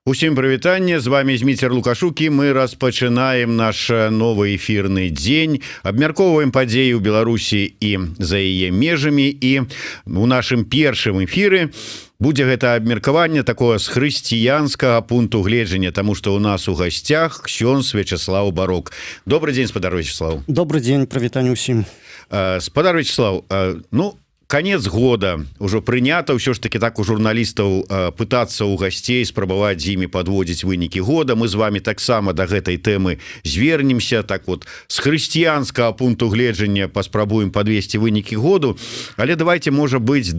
Усім прывітанне, з вами Зміцер Лукашук, і мы распачынаем наш новы эфірны дзень, абмяркоўваем падзеі ў Беларусі і за яе межамі, і у нашым першым эфіры будзе гэта абмеркаванне такое з хрысціянскага пункту гледжання, таму што ў нас у гасцях ксёндз Вячеслав Барок. Добрый дзень, спадар Вячеслав. Добрый дзень, прывітанне ўсім. Спадар Вячеслав, конец года уже прынята ўсё ж таки так у журналістаў пытацца у гасцей спрабаваць з імі подводзіць вынікі года. Мы з вами таксама до гэтай тэмы звернемся, так вот з хрысціянскага пункту гледжання паспрабуем подвесці вынікі году, але давайте можа быць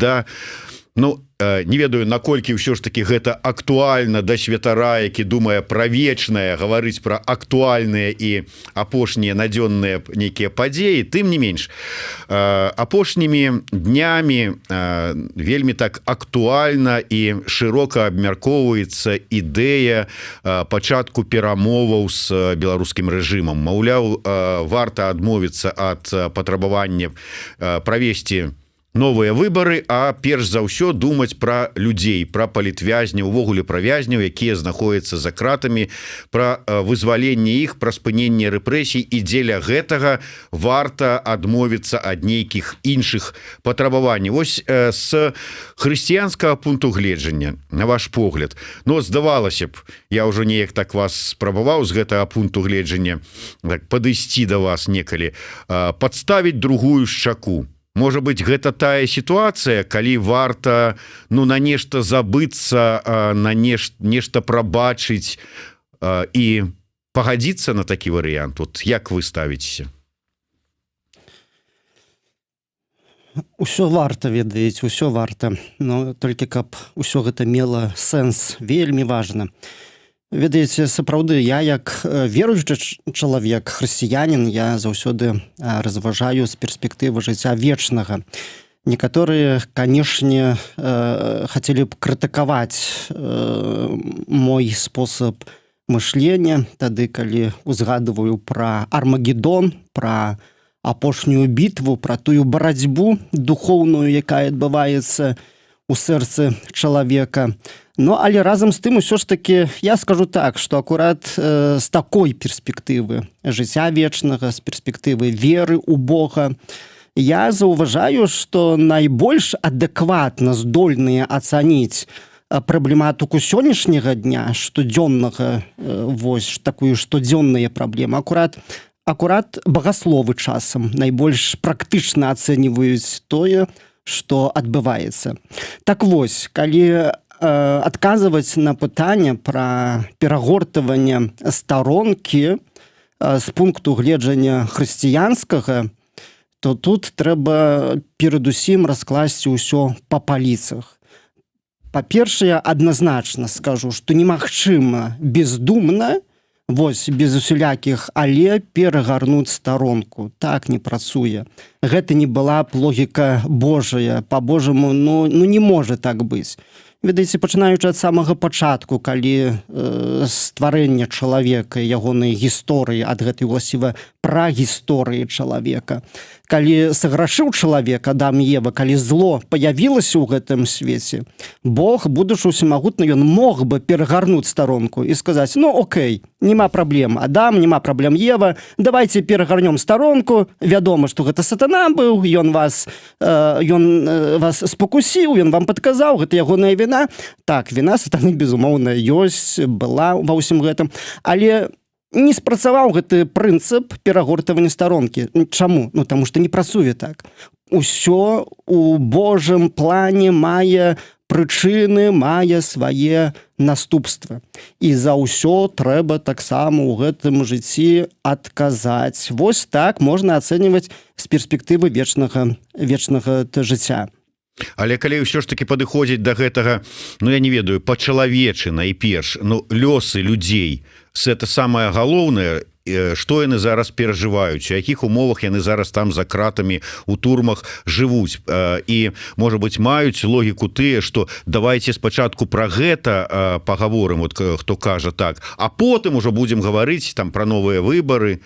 не ведаю, наколькі ўсё ж таки гэта актуальна да святара, які думае пра вечнае, гаварыць пра актуальныя і апошнія надзённыя нейкія падзеі. Тым не менш, апошнімі днямі вельмі так актуальна і шырока абмяркоўваецца ідэя пачатку перамоваў з беларускім рэжымам. Маўляў, варта адмовіцца ад патрабавання правесці новыя выбары, а перш за ўсё думаць пра людзей, пра палітвязняў, увогуле пра вязняў, якія знаходзяцца за кратамі, пра вызваленне іх, пра спыненне рэпрэсій, і дзеля гэтага варта адмовіцца ад нейкіх іншых патрабаванняў. Вось з хрысціянскага пункту гледжання, на ваш погляд, здавалася б, я ўжо неяк так вас спрабаваў з гэтага пункту гледжання падысці да вас некалі, падставіць другую шчаку. Можа быть, гэта тая сітуацыя, калі варта на нешта забыцца, на нешта прабачыць і пагадзіцца на такі варыянт. Вот як вы ставіцеся? Усё варта, ведаеце, усё варта. Но толькі каб усё гэта мела сэнс, вельмі важна. Ведаеце, сапраўды, я як веруючы чалавек, хрысціянін, я заўсёды разважаю з перспектывы жыцця вечнага. Некаторыя, канешне, хацелі б крытыкаваць мой спосаб мышлення, тады, калі узгадываю пра Армагеддон, пра апошнюю бітву, пра тую барацьбу духоўную, якая адбываецца у сэрцы чалавека. Але разам з тым усё ж таки я скажу так, што акурат з такой перспектывы жыцця вечнага, з перспектывы веры ў Бога, я заўважаю, што найбольш адэкватна здольныя ацаніць праблематыку сённяшняга дня, штодзённага, вось такую штодзённыя праблемы. Акурат багасловы часам найбольш практычна ацэньваюць тое, што адбываецца. Так вось, калі адказваць на пытанне пра перагортванне старонкі з пункту гледжання хрысціянскага, то тут трэба перадусім раскласці ўсё па паліцах. Па-першае, адназначна скажу, што немагчыма бездумна, без усялякіх але перагарнуць старонку. Так не працуе. Гэта не была б логіка Божая. Па-божаму, не можа так быць. Ведаеце, пачынаючы ад самага пачатку, калі стварэнне чалавека, ягонай гісторыі, ад гэтай уласціва пра гісторыі чалавека. Калі саграшыў чалавек, Адам і Ева, калі зло паявілася ў гэтым свеце, Бог, будучы усемагутны, ён мог бы перагарнуць старонку і сказаць: окей, няма праблем, Адам, няма праблем, Ева, давайте перагарнём старонку, вядома, што гэта сатана быў, ён вас спакусіў, ён вам падказаў, гэта ягоная віна. Так, віна сатаны, безумоўна, ёсць, была ва ўсім гэтым, але не спрацаваў гэты прынцып перагортвання старонкі. Чаму? Таму што не працуе так. Усё у Божым плане мае прычыны, мае свае наступствы. І за ўсё трэба таксама ў гэтым жыцці адказаць. Вось так можна ацэньваць з перспектывы вечнага жыцця. Але калі ўсё ж таки падыходзіць да гэтага, я не ведаю, па-чалавечы найперш, лёсы людзей, гэта самае галоўнае, што яны зараз перажываюць, у якіх умовах яны зараз там за кратамі у турмах жывуць, і, можа быць, маюць логіку тыя, што давайте спачатку пра гэта пагаворым, хто кажа так, а потым ужо будзем гаварыць там пра новыя выбары.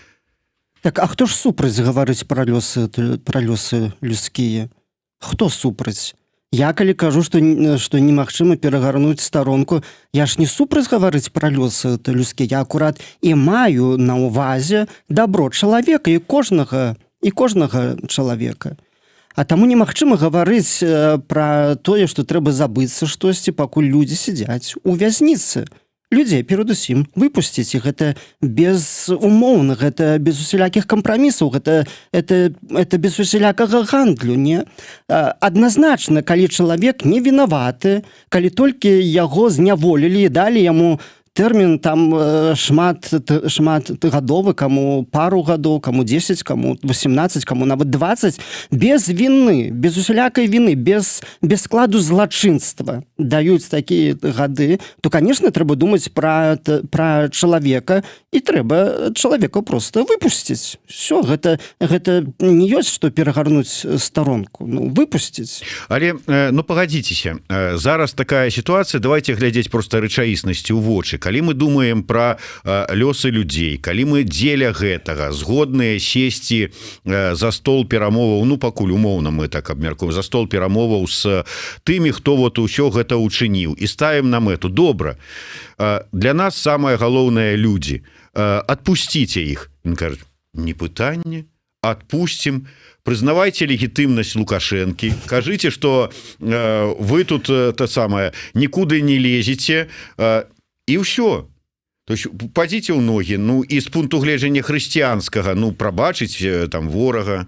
Так, а хто ж супраць гаварыць пра лёсы людскія? Хто супраць? Я калі кажу, што немагчыма перагарнуць старонку, я ж не супраць гаварыць пра лёсы людскія, я акурат і маю на ўвазе дабро чалавека і кожнага чалавека. А таму немагчыма гаварыць пра тое, што трэба забыцца штосьці, пакуль людзі сядзяць у вязніцы. Людзей перадусім выпусціць, і гэта безумоўна, гэта без усялякіх кампрамісаў, гэта без усялякага гандлю, не? Адназначна, калі чалавек не вінаваты, калі толькі яго зняволілі і далі яму тэрмін там шмат гадовы, каму пару гадоў, каму 10, каму 18, каму нават 20, без віны, без усялякай віны, без складу злачынства даюць такія гады, то, конечно, трэба думаць пра чалавека, і трэба чалавека проста выпусціць. Всё, гэта не ёсць, што перагарнуць старонку, выпусціць. Але, пагадзіцеся, зараз такая сітуацыя, давайте глядзець проста рэчаіснасці ў вочы. Калі мы думаем пра лёсы людзей, калі мы дзеля гэтага згодныя сесці за стол перамоваў, пакуль умоўна мы так абмяркуем, за стол перамоваў з тымі, хто ўсё гэта учыніў, і ставім на мэту. Добра, для нас самае галоўнае людзі. Адпусціце іх. Ён кажа, не пытанне, адпусцім, прызнавайце легітымнасць Лукашэнкі, кажыце, што вы тут нікуды не лезеце, і ўсё. То есть падзіце ў ногі, і з пункту гледжання хрысціянскага, прабачыць там ворага.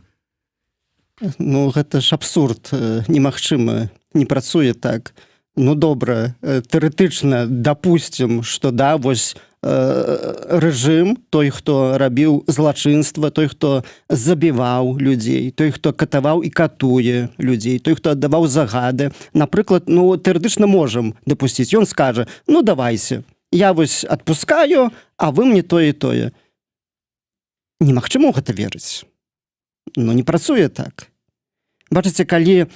Гэта ж абсурд, немагчыма, не працуе так. Добра, тэарэтычна дапусцім, што вось рэжым, той, хто рабіў злачынства, той, хто забіваў людзей, той, хто катаваў і катуе людзей, той, хто аддаваў загады. Напрыклад, тэарэтычна можам дапусціць. Ён скажа, давайся, я вось адпускаю, а вы мне тое і тое. Немагчыма ў гэта верыць. Не працуе так. Бачыце, калі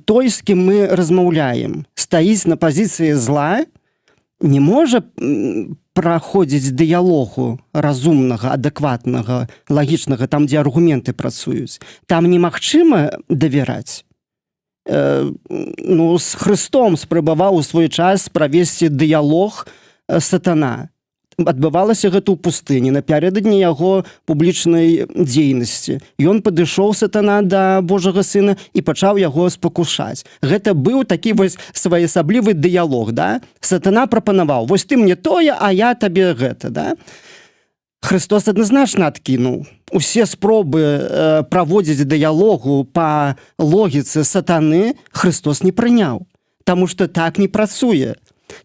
той, з кім мы размаўляем, стаіць на пазіцыі зла, не можа праходзіць дыялогу разумнага, адэкватнага, лагічнага, там, дзе аргументы працуюць. Там немагчыма давяраць. З Хрыстом спрабаваў у свой час правесці дыялог сатана. Адбывалася гэта ў пустыні, напярэдадні яго публічнай дзейнасці. Ён падышоў сатана да Божага Сына і пачаў яго спакушаць. Гэта быў такі вось своеасаблівы дыялог, Сатана прапанаваў, вось ты мне тое, а я табе гэта, Христос адназначна адкінуў. Усе спробы праводзіць дыялогу па логіцы сатаны Христос не прыняў, таму што так не працуе.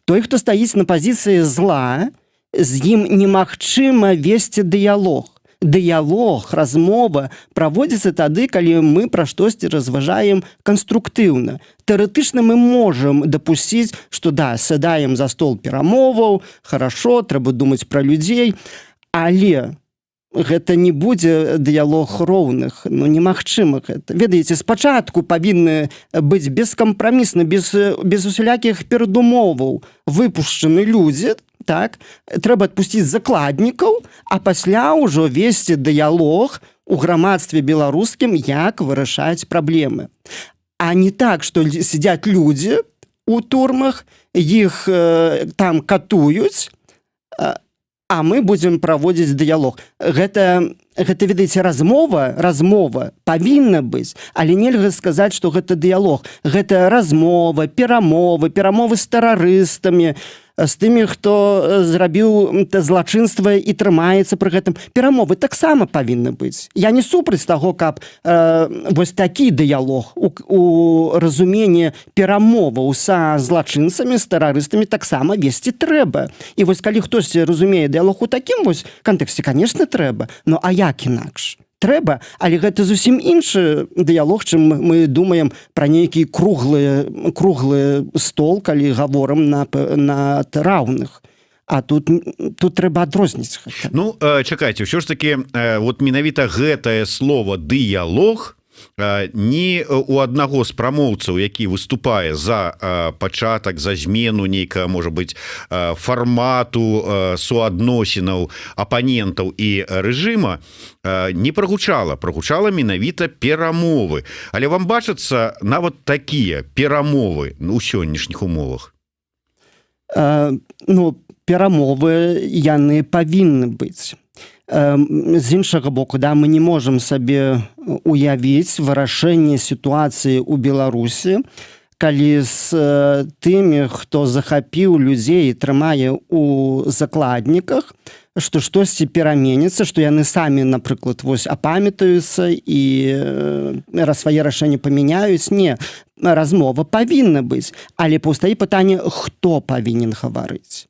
Той, хто стаіць на пазіцыі зла, з ім немагчыма весці дыялог. Дыялог, размова праводзіцца тады, калі мы пра штосьці разважаем канструктыўна. Тэарэтычна мы можам дапусціць, што сядаем за стол перамоваў, хорошо, трэба думаць пра людзей, але гэта не будзе дыялог роўных, немагчыма гэта. Ведаеце, спачатку павінны быць бескампрамісна, без усялякіх перадумоваў выпушчаны людзі, трэба адпусціць закладнікаў, а пасля ўжо весці дыялог у грамадстве беларускім, як вырашаць праблемы. А не так, што сядзяць людзі ў турмах, іх там катуюць, а мы будзем праводзіць дыялог. Гэта, ведаеце, размова павінна быць, але нельга сказаць, што гэта дыялог. Гэта размова, перамовы з тэрарыстамі, з тымі, хто зрабіў злачынства і трымаецца пры гэтым. Перамовы таксама павінны быць. Я не супраць таго, каб вось такі дыялог у разуменні перамоваў са злачынцамі, з тэрарыстамі таксама весці трэба. І вось калі хтосьці разумее дыялог у такім вось кантэксце, конечно, трэба. А як інакш? Трэба, але гэта зусім іншы дыялог, чым мы думаем пра нейкі круглы стол, калі гаворым на раўных. А тут трэба адрозніць гэта. Чакайце, ўсё ж такі, менавіта гэтае слово «дыялог» ні у аднаго з прамоўцаў, які выступае за пачатак, за змену нейкага, можа быць, фармату суадносінаў апанентаў і рэжыма, не прагучала менавіта перамовы. Але вам бачацца нават такія перамовы ў сённяшніх умовах? Перамовы яны павінны быць. З іншага боку, мы не можам сабе уявіць вырашэнне сітуацыі ў Беларусі, калі з тымі, хто захапіў людзей і трымае ў закладніках, што штосьці пераменіцца, што яны самі, напрыклад, апамятаюцца і свае рашэнні памяняюць. Не, размова павінна быць, але паўстае пытанне, хто павінен гаварыць.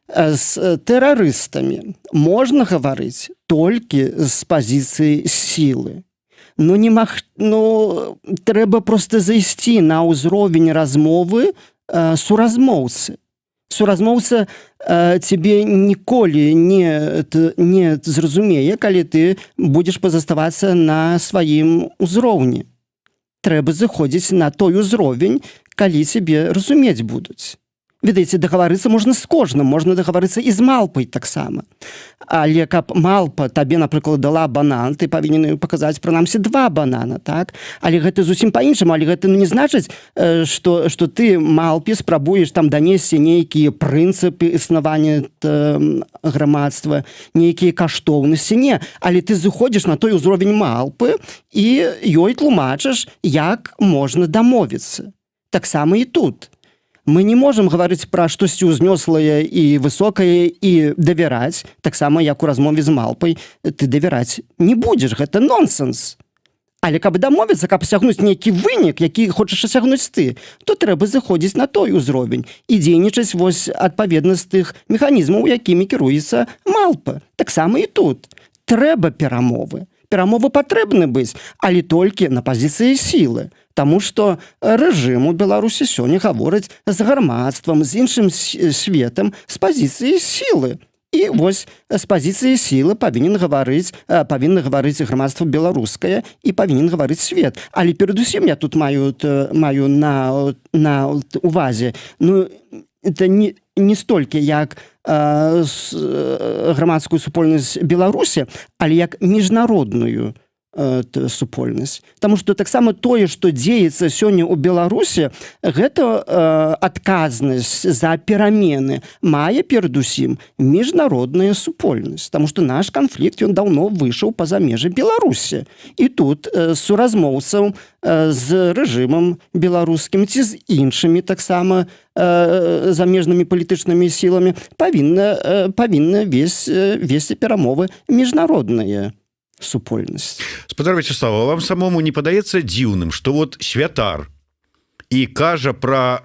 З тэрарыстамі можна гаварыць толькі з пазіцыі сілы. Трэба проста зайсці на ўзровень размовы суразмоўцы. Суразмоўца цябе ніколі не зразумее, калі ты будзеш пазаставацца на сваім узроўні. Трэба заходзіць на той узровень, калі цябе разумець будуць. Ведаеце, дагаварыцца можна з кожным, можна дагаварыцца і з малпай таксама. Але каб малпа табе, напрыклад, дала банан, ты павінен паказаць прынамсі 2 банана, так? Але гэта зусім па-іншаму, але гэта не значыць, што ты малпе спрабуеш там данесці нейкія прынцыпы існавання грамадства, нейкія каштоўнасці. Не, але ты заходзіш на той узровень малпы і ёй тлумачыш, як можна дамовіцца. Таксама і тут. Мы не можам гаварыць пра штосьці ўзнёслае і высокае і давяраць, таксама як у размове з малпай, ты давяраць не будзеш, гэта нонсенс. Але каб дамовіцца, каб асягнуць нейкі вынік, які хочаш асягнуць ты, то трэба заходзіць на той узровень і дзейнічаць адпаведна з тых механізмаў, якімі кіруецца малпа. Таксама і тут. Трэба перамовы. Перамовы патрэбны быць, але толькі на пазіцыі сілы. Таму што рэжым у Беларусі сёння гаворыць з грамадствам, з іншым светам, з пазіцыі сілы. І з пазіцыі сілы павінна гаварыць грамадства беларускае і павінен гаварыць свет. Але перадусім я тут маю на увазе, это не столькі як грамадскую супольнасць Беларусі, але як міжнародную супольнасць. Таму што таксама тое, што дзеецца сёння ў Беларусі, гэта адказнасць за перамены мае перадусім міжнародная супольнасць. Таму што наш канфлікт, ён даўно выйшаў па-за межы Беларусі. І тут суразмоўцаў з рэжымам беларускім ці з іншымі таксама замежнымі палітычнымі сіламі павінна весці перамовы міжнародныя супольнасць. Спадар Вячеслава, вам самому не падаецца дзіўным, што святар і кажа пра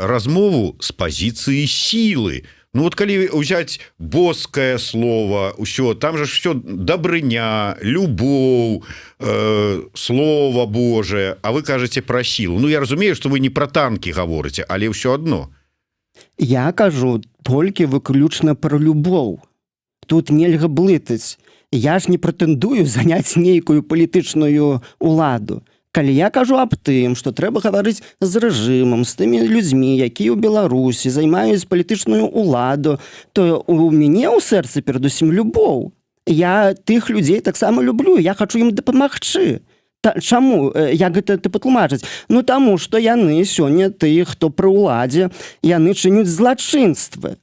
размову з пазіцыі сілы? Калі ўзяць боскае слово, ўсё, там же ўсё дабрыня, любоў, слова Божае, а вы кажаце пра сілу. Я разумею, што вы не пра танкі гаворыце, але ўсё адно. Я кажу толькі выключна пра любоў. Тут нельга блытаць. Я ж не прэтэндую заняць нейкую палітычную ўладу. Калі я кажу аб тым, што трэба гаварыць з рэжымам, з тымі людзьмі, якія ў Беларусі займаюць палітычную ўладу, то у мяне ў сэрцы перадусім любоў. Я тых людзей таксама люблю, я хачу ім дапамагчы. Чаму? Як гэта патлумачыць? Таму, што яны сёння тыя, хто пры ўладзе, яны чыняць злачынствы.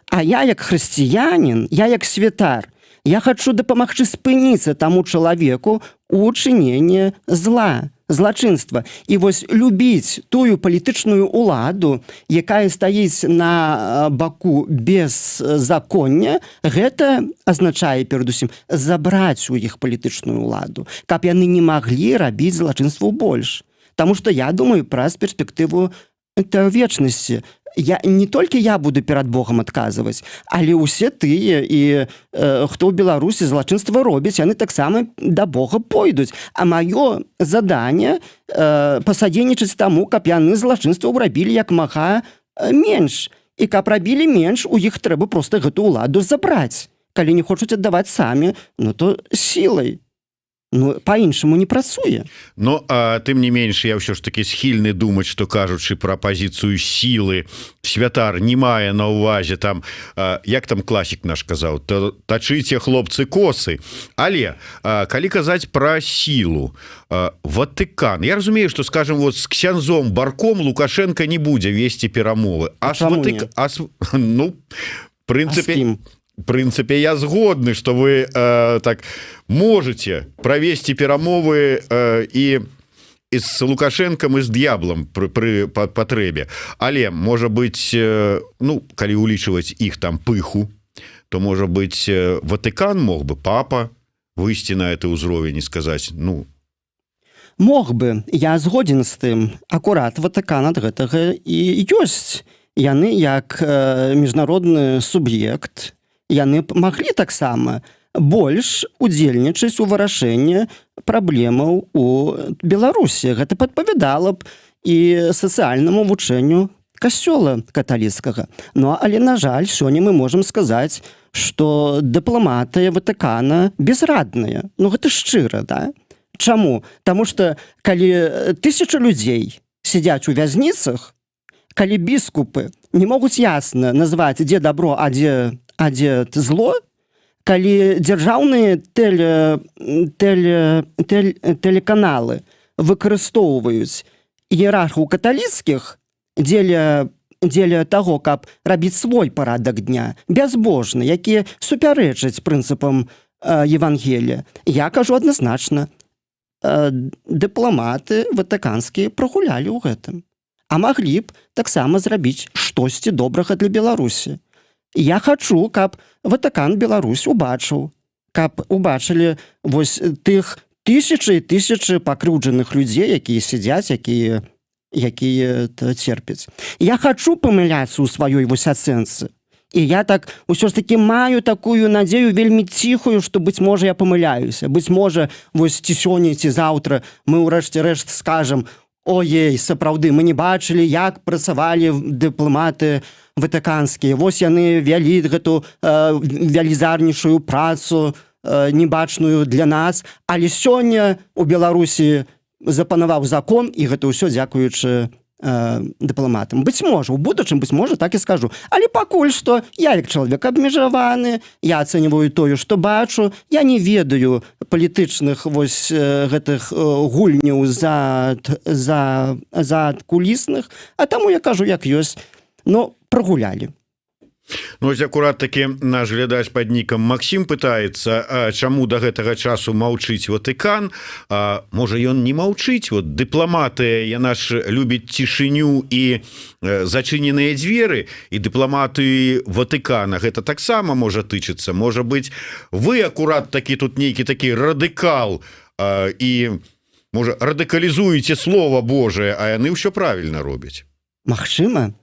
А я як хрысціянін, я як святар, я хачу дапамагчы спыніцца таму чалавеку у чыненні зла, злачынства. І любіць тую палітычную ўладу, якая стаіць на баку беззаконня, гэта азначае перадусім забраць у іх палітычную ўладу, каб яны не маглі рабіць злачынстваў больш. Таму што я думаю праз перспектыву вечнасці. Не толькі я буду перад Богам адказваць, але ўсе тыя, хто ў Беларусі злачынства робяць, яны таксама да Бога пойдуць. А маё заданне пасадзейнічаць таму, каб яны злачынстваў рабілі як мага менш. І каб рабілі менш, у іх трэба проста гэту ўладу забраць. Калі не хочуць аддаваць самі, то сілай. Ну по-іншаму не працуе. Ну а тым не менш я ўсё ж таки схільны думаць, што кажучы пра пазіцыю сілы, святар не мае на ўвазе там, як там класік наш казаў, тачыце хлопцы косы. Але калі казаць пра сілу, Ватыкан, я разумею, што скажем вот з ксяндзом Барком Лукашенко не будзе весці перамовы, ну в принципе я згодны, что вы так можете провести перамовы и с Лукашенком и с дьяблом при патрэбе, але можа быть, ну калі улічваць іх там пыху, то можа быть Ватыкан мог бы, папа выйсці на это ўзровень и сказать, ну мог бы, я згоден з тым, акурат Ватыкан ад гэтага і ёсць. Яны як міжнародны суб'ект, яны маглі таксама больш удзельнічаць у вырашэнні праблемаў у Беларусі. Гэта падпавядала б і сацыяльнаму вучэнню касцёла каталіцкага. Ну, але, на жаль, сёння мы можам сказаць, што дыпламатыя Ватыкана безрадная. Ну, гэта шчыра, да? Чаму? Таму што калі 1000 людзей сядзяць у вязніцах, калі біскупы не могуць ясна назваць, дзе дабро, а дзе зло, калі дзяржаўныя тэлеканалы выкарыстоўваюць іерархаў каталіцкіх дзеля таго, каб рабіць свой парадак дня, бязбожны, які супярэчаць прынцыпам Евангелія, я кажу адназначна, дыпламаты ватыканскія прагулялі ў гэтым. А маглі б таксама зрабіць штосьці добрага для Беларусі. Я хачу, каб Ватыкан Беларусь убачыў, каб убачылі вось тых тысячы і тысячы пакрыўджаных людзей, якія сядзяць, якія церпяць. Я хачу памыляцца ў сваёй вось ацэнцы. І я так ўсё ж таки маю такую надзею вельмі ціхую, што, быць можа, я памыляюся. Быць можа, вось ці сёння, ці заўтра мы ўрэшце рэшт скажам: ой, сапраўды, мы не бачылі, як працавалі дыпламаты ватыканскія. Вось яны вялі гэту велізарнейшую працу, небачную для нас, але сёння у Беларусі запанаваў закон, і гэта ўсё дзякуючы дыпламатам. Быць можа, у будучым, быць можа, так і скажу. Але пакуль што я як чалавек абмежаваны, я ацэньваю тое, што бачу, я не ведаю палітычных вось гэтых гульняў задкулісных, а таму я кажу, як ёсць, но прагулялі. Ну, ось акурат таки наш глядач пад нікам Максім пытаецца, чаму да гэтага часу маўчыць Ватыкан. Можа, ён не маўчыць? Вот дыпламатыя, яна ж любіць цішыню і зачыненыя дзверы, і дыпламаты Ватыкана гэта таксама можа тычыцца. Можа быць, вы акурат такі тут нейкі такі радыкал і можа радыкалізуеце слова Божае, а яны ўсё правільна робяць. Магчыма.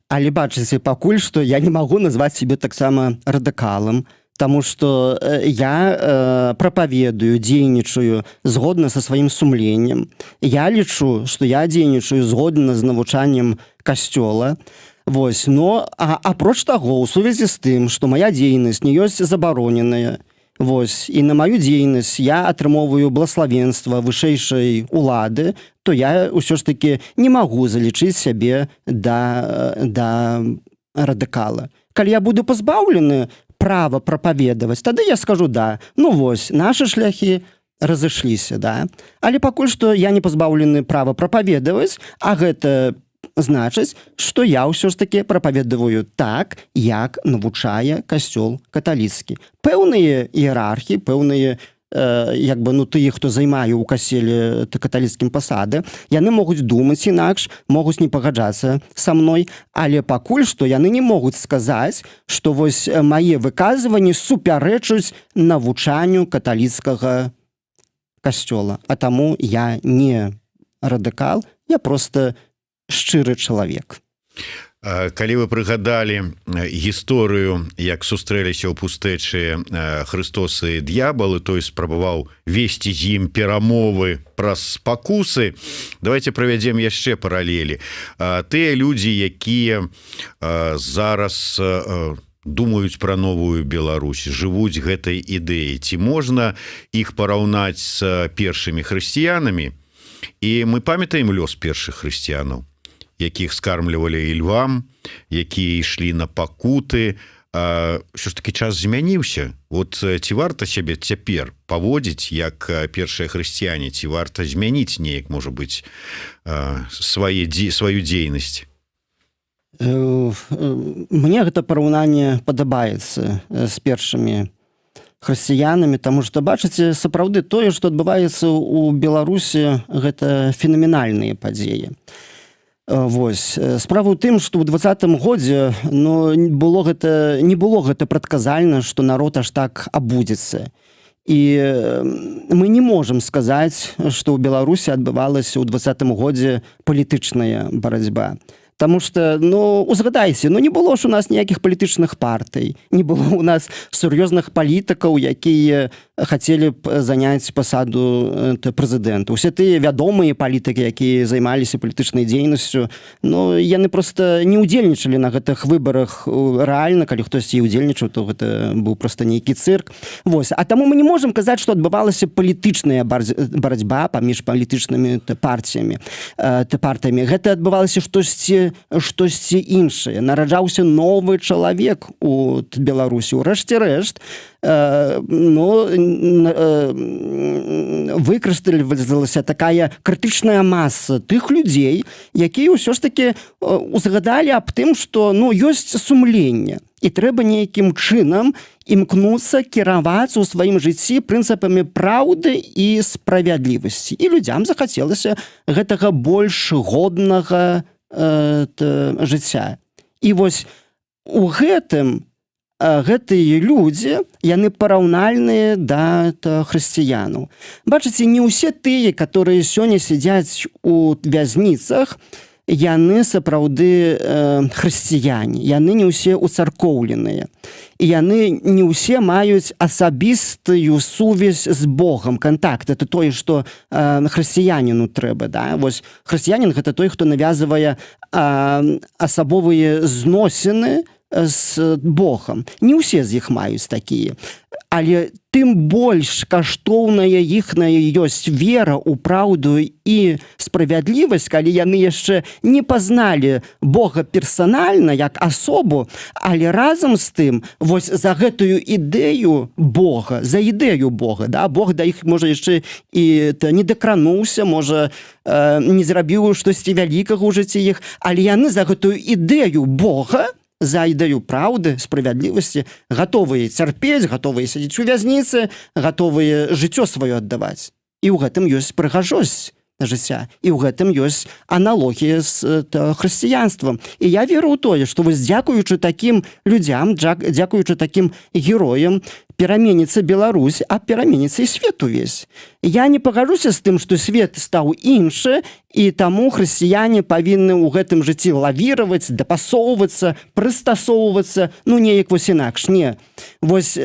Але бачыце, пакуль што я не магу назваць сябе таксама радыкалам, таму што я прапаведую, дзейнічаю згодна са сваім сумленнем. Я лічу, што я дзейнічаю згодна з навучаннем касцёла. Вось, но апроч таго, у сувязі з тым, што мая дзейнасць не ёсць забароненая, вось, і на маю дзейнасць я атрымоўваю благаславенства вышэйшай улады, то я ўсё ж таки не магу залічыць сябе да радыкала. Калі я буду пазбаўлены права прапаведаваць, тады я скажу да. Ну вось, нашы шляхі разышліся, да. Але пакуль што я не пазбаўлены права прапаведаваць, а гэта значыць, што я ўсё ж таки прапаведаваю так, як навучае касцёл каталіцкі. Пэўныя іерархі, пэўныя як бы, ну, тыя, хто займае ў касцеле каталіцкім пасады, яны могуць думаць інакш, могуць не пагаджацца са мной, але пакуль што яны не могуць сказаць, што вось мае выказванні супярэчуць навучанню каталіцкага касцёла. А таму я не радыкал, я проста шчыры чалавек. Калі вы прыгадалі гісторыю, як сустрэліся ў пустэчы Хрыстос і д'ябал, і той спрабаваў весці з ім перамовы праз спакусы, давайте правядзем яшчэ паралелі. Тыя людзі, якія зараз думаюць пра новую Беларусь, жывуць гэтай ідэяй. Ці можна іх параўнаць з першымі хрысціянамі? І мы памятаем лёс першых хрысціянаў, якіх скармлівалі і львам, якія ішлі на пакуты. Що ж таки час змяніўся? Вот ці варта сябе цяпер паводзіць як першыя хрысціяне, ці варта змяніць неяк, можа быць, сваю дзейнасць? Мне гэта параўнанне падабаецца з першымі хрысціянамі, таму што, бачыце, сапраўды тое, што адбываецца ў Беларусі, гэта фенаменальныя падзеі. Вось. Справа ў тым, што ў 20-м годзе не было гэта прадказальна, што народ аж так абудзіцца. І мы не можам сказаць, што ў Беларусі адбывалася ў 20-м годзе палітычная барацьба. Таму што, узгадайце, не было ж у нас ніякіх палітычных партый, не было у нас сур'ёзных палітыкаў, якія хацелі б заняць пасаду прэзідэнта. Усе тыя вядомыя палітыкі, якія займаліся палітычнай дзейнасцю, яны проста не ўдзельнічалі на гэтых выбарах рэальна, калі хтосьці і ўдзельнічаў, то гэта быў проста нейкі цырк. Вось. А таму мы не можам казаць, што адбывалася палітычная барацьба паміж палітычнымі партыямі. Гэта адбывалася штосьці іншае. Нараджаўся новы чалавек у Беларусі. Урэшце рэшт, выкрысталізавалася такая крытычная маса тых людзей, якія ўсё ж такі узгадалі аб тым, што ёсць сумленне, і трэба нейкім чынам імкнуцца кіравацца ў сваім жыцці прынцыпамі праўды і справядлівасці. І людзям захацелася гэтага больш годнага жыцця. І вось у гэтым гэтыя людзі, яны параўнальныя да хрысціянаў. Бачыце, не ўсе тыя, которые сёння сядзяць у вязніцах, яны сапраўды хрысціяне, яны не ўсе уцаркоўленыя. І яны не ўсе маюць асабістую сувязь з Богам, кантакт. Это тое, што хрысціяніну трэба. Вось хрысціянін – гэта той, хто навязвае асабовыя зносіны з Богам. Не ўсе з іх маюць такія. Але тым больш каштоўная іхная ёсць вера ў праўду і справядлівасць, калі яны яшчэ не пазналі Бога персанальна, як асобу, але разам з тым, вось за гэтую ідэю Бога, за ідэю Бога, Бог да іх, можа, яшчэ і не дакрануўся, можа, не зрабіў штосьці вялікага ў жыцці іх, але яны за гэтую ідэю Бога, за ідэю праўды, справядлівасці, гатовыя цярпець, гатовыя сядзець у вязніцы, гатовыя жыццё сваё аддаваць. І ў гэтым ёсць прыгажосць жыцця, і ў гэтым ёсць аналогія з хрысціянствам. І я веру ў тое, што вось дзякуючы такім людзям, дзякуючы такім героям, пераменіцца Беларусь, а пераменіцца і свет увесь. Я не пагажуся з тым, што свет стаў іншы, і таму хрысціяне павінны ў гэтым жыцці лавіраваць, дапасоўвацца, прыстасоўвацца, неяк вось інакш. Не. Вось...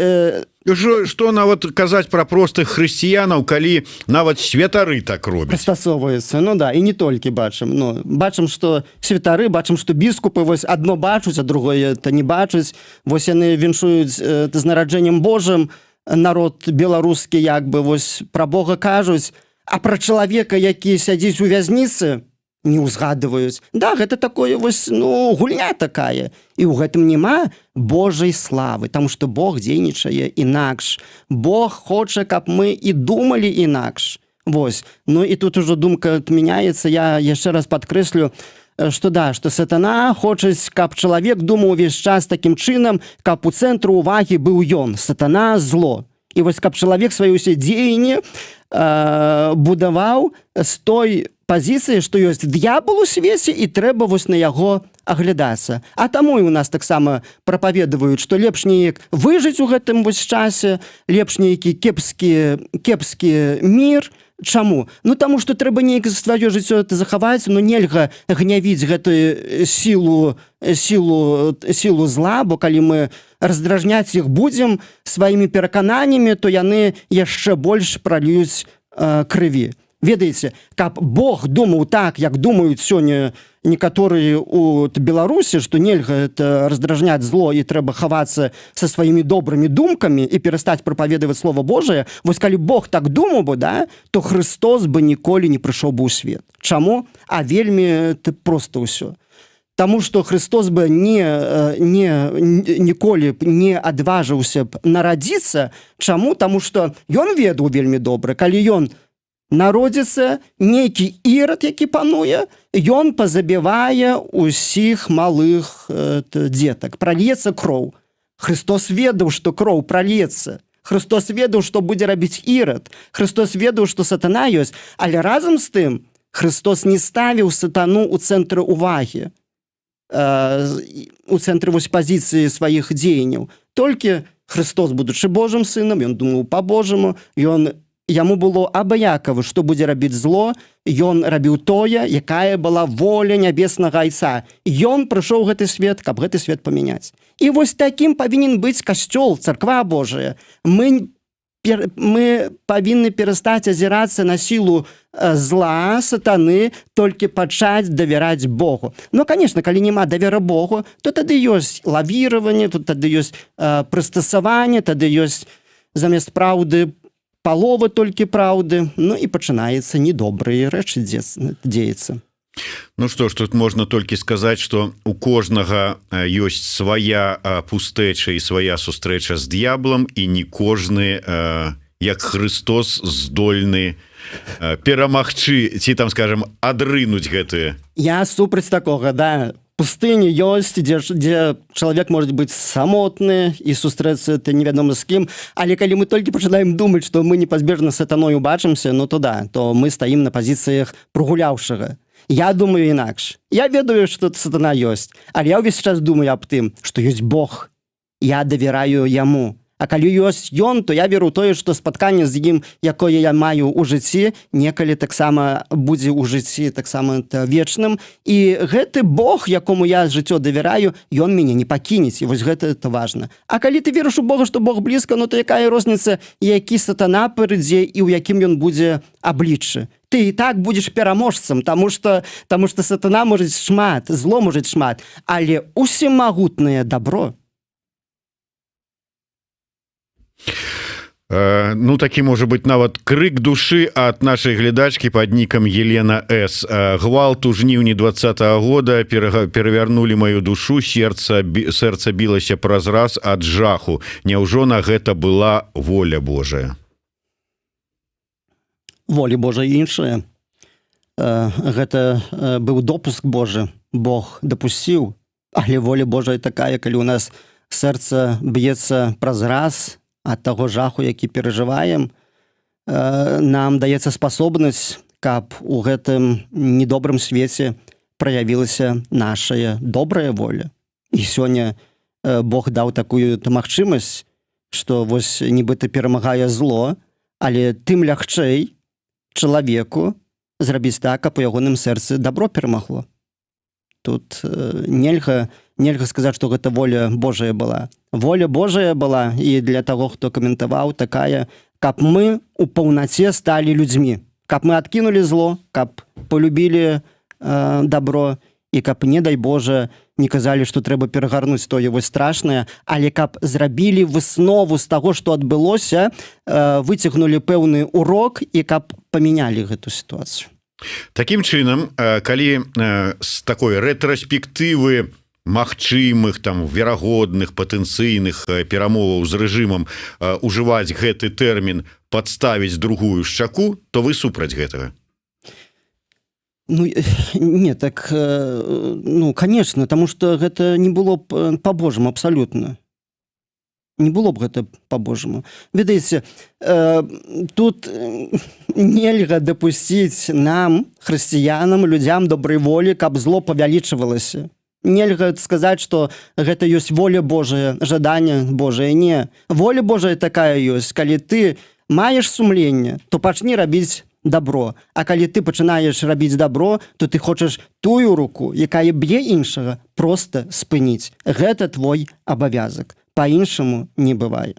Што нават казаць пра простых хрысціянаў, калі нават святары так робяць? Прыстасоўваюцца, і не толькі бачым. Бачым, што святары, бачым, што біскупы вось адно бачуць, а другое не бачуць. Вось яны віншуюць з нараджэннем Божым, народ беларускі вось пра Бога кажуць, а пра чалавека, які сядзіць у вязніцы, не ўзгадваюць. Гэта такое вось, гульня такая. І ў гэтым няма Божай славы, таму што Бог дзейнічае інакш. Бог хоча, каб мы і думалі інакш. Вось. І тут ужо думка адмяняецца. Я яшчэ раз падкрэслю, што сатана хоча, каб чалавек думаў увесь час такім чынам, каб у цэнтры ўвагі быў ён. Сатана – зло. І вось каб чалавек свае ўсе дзеянні будаваў з той пазіцыі, што ёсць д'ябал у свеце, і трэба вось на яго аглядацца. А таму і у нас таксама прапаведваюць, што лепш неяк выжыць у гэтым вось часе, лепш нейкі кепскі мір. Чаму? Таму што трэба неяк сваё жыццё захаваць, нельга гнявіць гэтую сілу зла, бо калі мы раздражняць іх будзем сваімі перакананнямі, то яны яшчэ больш прольюць крыві. Ведаеце, каб Бог думаў так, як думаюць сёння некаторыя у Беларусі, што нельга это раздражняць зло і трэба хавацца са сваімі добрымі думкамі і перастаць прапаведаваць Слова Божае, вось калі Бог так думаў бы, да, то Христос бы ніколі не прыйшоў бы ў свет. Чаму? А вельмі проста ўсё. Таму што Христос бы ніколі не адважыўся б нарадзіцца. Чаму? Таму што ён ведаў вельмі добра, калі ён народзіцца, нейкі ірад, які пануе, ён пазабівае усіх малых дзетак. Пральецца кроў. Христос ведаў, што кроў пральецца. Христос ведаў, што будзе рабіць ірад. Христос ведаў, што сатана ёсць. Але разам з тым Христос не ставіў сатану ў цэнтры ўвагі, у цэнтры вось пазіцыі сваіх дзеянняў. Толькі Христос, будучы Божым сынам, ён думаў па-божаму, яму было абыякава, што будзе рабіць зло, ён рабіў тое, якая была воля нябеснага Айца. Ён прыйшоў гэты свет, каб гэты свет памяняць. І вось такім павінен быць касцёл, царква Божая. Мы павінны перастаць азірацца на сілу зла, сатаны, толькі пачаць давяраць Богу. Ну, конечно, калі няма давера Богу, то тады ёсць лавіраванне, тады ёсць прыстасаванне, тады ёсць замест праўды палова толькі праўды, ну і пачынаецца недобрыя рэчы дзеецца. Ну што ж, тут можна толькі сказаць, што у кожнага ёсць свая пустэча і свая сустрэча з д'яблам, і не кожны, як Христос, здольны перамагчы, ці там, скажем, адрынуць гэтыя. Я супраць такога, да. Пустыні ёсць, дзе чалавек можа быць самотны і сустрэцца это невядома з кім, але калі мы толькі пачынаем думаць, што мы непазбежна з сатаной убачымся, ну то да, то мы стаім на пазіцыях прогуляўшага. Я думаю інакш. Я ведаю, што сатана ёсць, але я ўвесь час думаю аб тым, што ёсць Бог. Я давяраю яму. А калі ёсць ён, то я веру тое, што спатканне з ім, якое я маю ў жыцці, некалі таксама будзе ў жыцці таксама вечным. І гэты Бог, якому я жыццё давяраю, ён мяне не пакінець. І вось гэта важна. А калі ты верыш у Бога, што Бог блізка, ну то якая розніца, які сатана прыйдзе і ў якім ён будзе абліччы. Ты і так будзеш пераможцам, таму што сатана можа шмат, зло можа шмат, але усемагутнае дабро. Ну, такі можа быць нават крык душы ад нашай глядачкі пад нікам Елена С. Гвалт у жніўні 20-го года перавярнулі маю душу, сэрца білася праз раз ад жаху. Няўжо на гэта была воля Божая? Воля Божая іншая. Гэта быў допуск Божы. Бог дапусціў, але воля Божая такая, калі у нас сэрца б'ецца праз раз ад таго жаху, які перажываем, нам даецца спасобнасць, каб у гэтым недобрым свеце праявілася нашая добрая воля. І сёння Бог даў такую магчымасць, што вось нібыта перамагае зло, але тым лягчэй чалавеку зрабіць так, каб у ягоным сэрцы дабро перамагло. Тут нельга сказаць, што гэта воля Божая была. Воля Божая была, і для таго, хто каментаваў, такая, каб мы у паўнаце сталі людзьмі, каб мы адкінулі зло, каб полюбілі дабро, і каб, не дай Божа, не казалі, што трэба перагарнуць тое вось страшнае, але каб зрабілі выснову з таго, што адбылося, выцягнулі пэўны урок і каб памянялі гэту сітуацыю. Такім чынам, калі з такой рэтраспектывы магчымых, там, верагодных, патэнцыйных перамоваў з рэжымам ужываць гэты тэрмін «падставіць другую шчаку», то вы супраць гэтага? Ну, не, так, ну, конечно, таму што гэта не было б па-божаму абсалютна. Не было б гэта па-божаму. Ведаеце, тут нельга дапусціць нам, хрысціянам, людзям добрай волі, каб зло павялічвалася. Нельга сказаць, што гэта ёсць воля Божая, жаданне Божае. Не. Воля Божая такая ёсць. Калі ты маеш сумленне, то пачні рабіць дабро. А калі ты пачынаеш рабіць дабро, то ты хочаш тую руку, якая б'е іншага, проста спыніць. Гэта твой абавязак. Па-іншаму не бывае.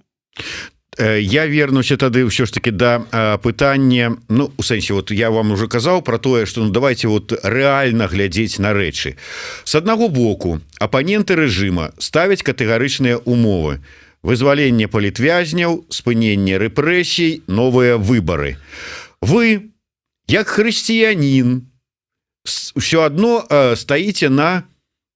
Я вернуся тады ўсё ж таки да пытання, ну у сэнсе вот я вам уже казаў про тое, что ну давайте вот реально глядзець на рэчы. С аднаго боку апаненты рэжыма ставяць катэгарычныя умовы: вызваленне палітвязняў, спыненне рэпрэсій, новыя выбары. Вы як хрысціянін ўсё адно стаіце на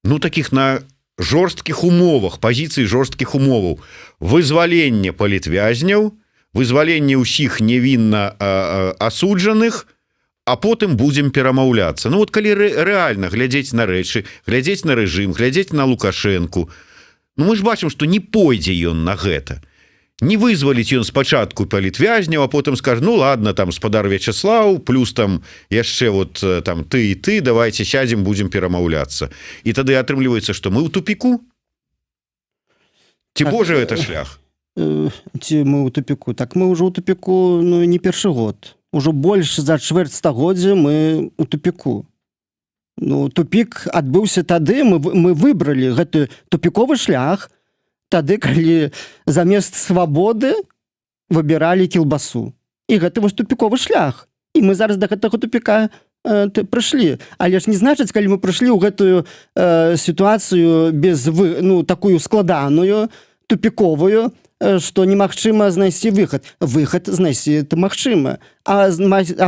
таких на жорсткіх умовах, пазіцыі жорсткіх умоваў: вызваленне палітвязняў, вызваленне ўсіх невінна асуджаных, а потым будзем перамаўляцца. Ну вот калі рэальна глядзець на рэчы, глядзець на рэжым, глядзець на Лукашэнку, ну мы ж бачым, што не пойдзе ён на гэта. Не вызваліць ён спачатку палітвязняў, а потым скажа: ну ладно, там спадар Вячеслав, плюс там яшчэ вот там ты і ты, давайте сядзем, будзем перамаўляцца. І тады атрымліваецца, што мы ў тупіку? Ці божа это шлях? Ці мы ў тупіку? Так мы ўжо ў тупіку, ну не першы год. Ужо больш за чвэрць стагоддзя мы ў тупіку. Ну тупік адбыўся тады, мы выбралі гэты тупіковы шлях, тады, калі замест свабоды выбіралі кілбасу. І гэта вось тупіковы шлях. І мы зараз да гэтага тупіка прыйшлі. Але ж не значыць, калі мы прыйшлі ў гэтую сітуацыю без такую складаную, тупіковую, што немагчыма знайсці выхад. Выхад знайсці это магчыма. А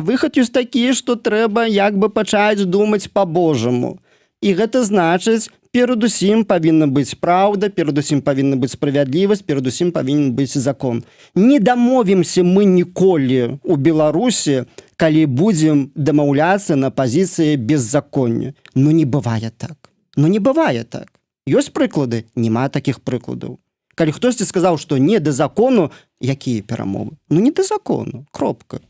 выхад ёсць такі, што трэба як бы пачаць думаць па-божаму. І гэта значыць, перадусім павінна быць праўда, перадусім павінна быць справядлівасць, перадусім павінен быць закон. Не дамовімся мы ніколі ў Беларусі, калі будзем дамаўляцца на пазіцыі беззаконня. Ну не бывае так. Ну не бывае так. Ёсць прыклады? Няма такіх прыкладаў. Калі хтосьці сказаў, што не да закону, якія перамовы? Ну не да закону, кропка.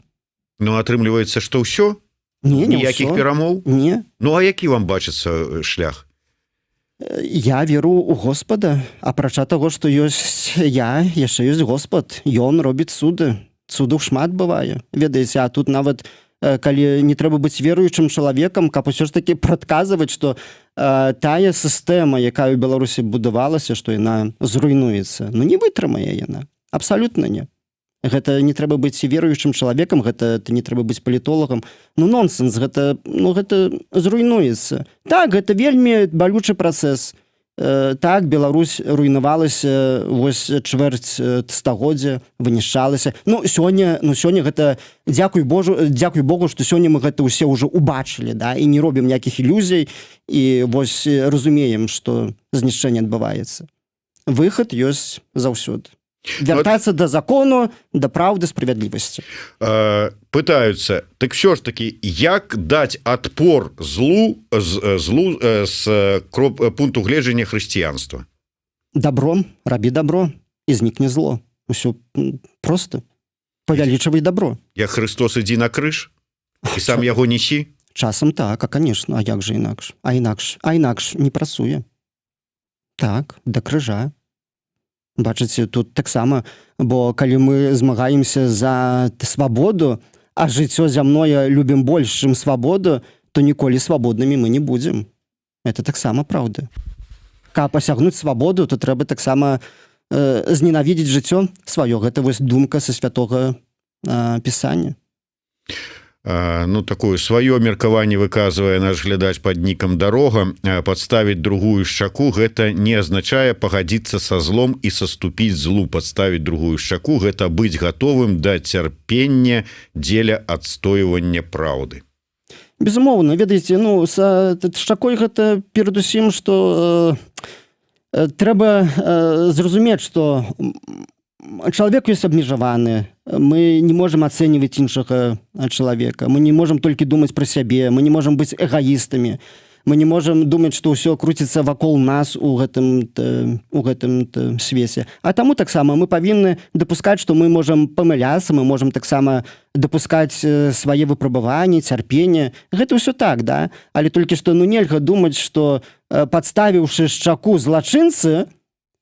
Ну атрымліваецца, што ўсё? Не ніякіх перамоў? Не. Ну а які вам бачыцца шлях? Я веру ў Господа, апрача таго, што ёсць я, яшчэ ёсць Господ. Ён робіць цуды. Цудаў шмат бывае. Ведаеце, а тут нават калі не трэба быць веруючым чалавекам, каб усё ж такі прадказваць, што тая сістэма, якая ў Беларусі будавалася, што яна зруйнуецца. Ну не вытрымае яна. Абсалютна не. Гэта не трэба быць веруючым чалавекам, гэта не трэба быць палітолагам. Ну нонсенс, гэта зруйнуецца. Так, гэта вельмі балючы працэс. Так, Беларусь руйнавалася вось чвэрць стагоддзя, вынішчалася. Ну сёння гэта дзякуй Богу, што сёння мы гэта ўсе ўжо убачылі, да, і не робім ніякіх ілюзій, і вось разумеем, што знішчэнне адбываецца. Выхад ёсць заўсёды. Вяртацца да закону, да праўды, справядлівасці. Пытаюцца, так що ж таки, як даць адпор злу з пункту гледжання хрысціянства? Добром, рабі добро, і знікне зло. Усё проста. Павялічвай добро. Як Христос ідзі на крыж, і сам яго несі? Часам так, а конечно, а як жа інакш? А інакш не працуе. Так, да крыжа. Бачыце, тут таксама, бо калі мы змагаемся за свабоду, а жыццё зямное любім больш, чым свабоду, то ніколі свабоднымі мы не будзем. Это таксама праўда. Каб асягнуць свабоду, то трэба таксама зненавідзець жыццё сваё. Гэта вось думка са святога пісання. Ну такое сваё меркаванне выказвае наш глядач пад нікам Дарога. Падставіць другую шчаку — гэта не азначае пагадзіцца са злом і саступіць злу. Падставіць другую шчаку — гэта быць гатовым да цярпення дзеля адстойвання праўды. Безумоўна, ведаеце, са шчакой гэта перадусім, што трэба зразумець, што чалавек ёсць абмежаваны. Мы не можам ацэньваць іншага чалавека. Мы не можам толькі думаць пра сябе. Мы не можам быць эгаістамі. Мы не можам думаць, што ўсё круціцца вакол нас у гэтым свеце. А таму таксама мы павінны дапускаць, што мы можам памыляцца, мы можам таксама дапускаць свае выпрабаванні, цярпенне. Гэта ўсё так, да? Але толькі што нельга думаць, што падставіўшы шчаку злачынцы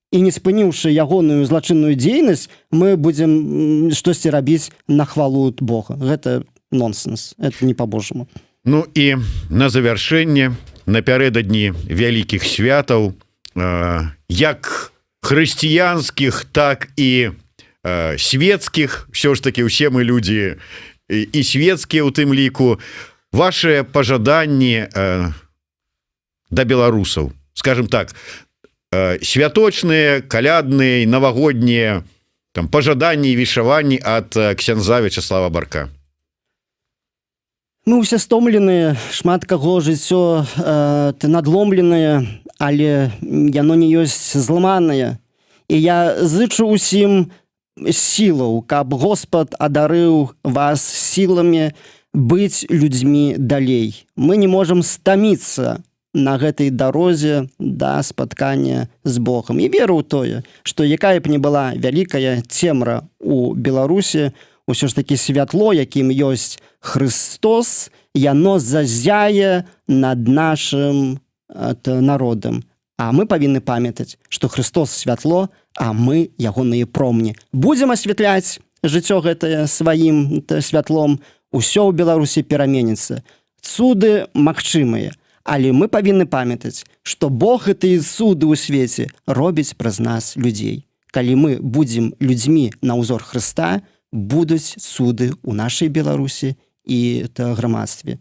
і не спыніўшы ягоную злачынную дзейнасць, мы будзем штосьці рабіць на хвалу Бога. Гэта нонсенс, это не по-божаму. Ну і на завяршэнне, напярэдадні вялікіх святаў, як хрысціянскіх, так і светскіх, все ж таки усе мы людзі і светскія у тым ліку. Ваши пажаданні да беларусаў, скажем так, святочныя, калядныя, навагоднія там пажаданні і вішаванні ад ксяндза Вячеслава Барка. Мы ўсе стомленыя, шмат каго жыццё надломленае, але яно не ёсць зламанае. І я зычу ўсім сілаў, каб Господ адарыў вас сіламі быць людзьмі далей. Мы не можам стаміцца на гэтай дарозе да спаткання з Богам. І веру ў тое, што якая б не была вялікая цемра у Беларусі, усё ж такі святло, якім ёсць Христос, яно зазяе над нашым народам. А мы павінны памятаць, што Христос святло, а мы ягоныя промні. Будзем асвятляць жыццё гэтае сваім святлом, усё ў Беларусі пераменіцца. Цуды магчымыя, але мы павінны памятаць, што Бог гэтыя цуды ў свеце робіць праз нас людзей. Калі мы будзем людзьмі на ўзор Хрыста, будуць цуды ў нашай Беларусі і грамадстве.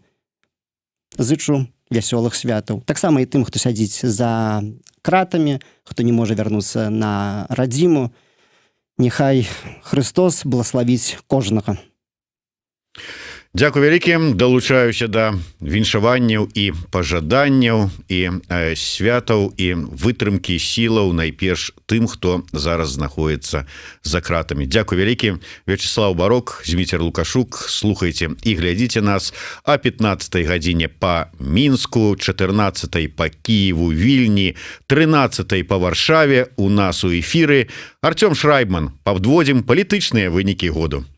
Зычу вясёлых святаў. Таксама і тым, хто сядзіць за кратамі, хто не можа вярнуцца на радзіму. Няхай Христос благословіць кожнага. Дзякуй вялікі, далучаюся да віншаванняў і пажаданняў і святаў і вытрымкі сілаў найперш тым, хто зараз знаходіцца за кратамі. Дзякуй вялікі. Вячеслав Барок, Зміцер Лукашук. Слухайце і глядзіце нас о 15 гадзіне па Мінску, 14 па Кіеву, Вільні, 13 па Варшаве. У нас у эфіры Артём Шрайбман. Падводзім палітычныя вынікі году.